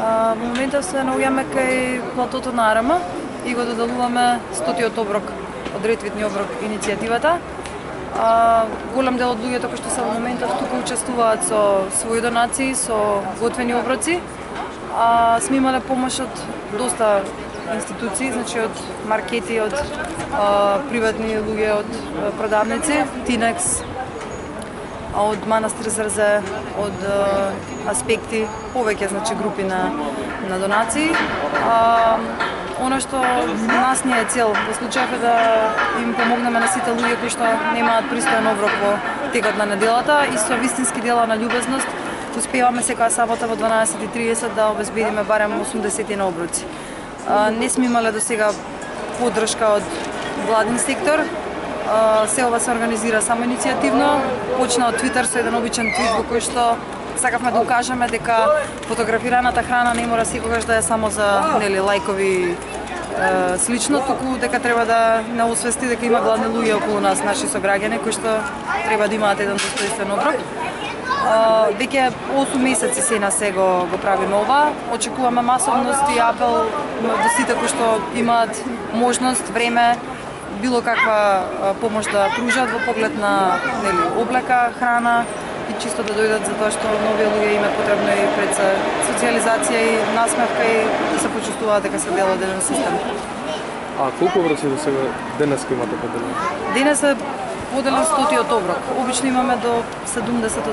Во моментов се наоѓаме кај платото на Арама и го доделуваме 100-тиот оброк од ретвитни оброк иницијативата. Голем дел од луѓето кои што се во моментов тука учествуваат со своји донации, со готвени оброци. Сме имале помош од доста институции, значи од маркети, од приватни луѓе, од продавници, Тинекс, од Манастир Зрзе, од Аспекти, повеќе значи групи на донации. Она што нас ни е цел во случајов е да им помогнеме на сите луѓе кои што немаат пристоен оброк во текот на неделата и со вистински дела на љубезност успеваме секоја сабота во 12:30 да обезбедиме барем 80 на оброци. Не сме имале до сега поддршка од владин сектор. Се ова се организира само иницијативно. Почна од Твитер со еден обичен твит во кој што сакавме да укажеме дека фотографираната храна не мора секогаш да е само за лајкови слично, туку дека треба да не освести дека има гладни луѓе околу нас, наши сограѓани кои што треба да имаат еден достоинствен оброк. Веќе 8 месеци се на се го правиме ова. Очекуваме масовност и апел до сите кои што имаат можност, време, било каква помош да пружат во поглед на облека, храна и чисто да дојдат за тоа што нови луѓе имаат потребно и пред социјализација и насмевка и да се почувствуваат дека се дел од еден систем. Колку оброци до сега денес имате поделени? Денес е поделен 100-тиот оброк. Обично имаме до 70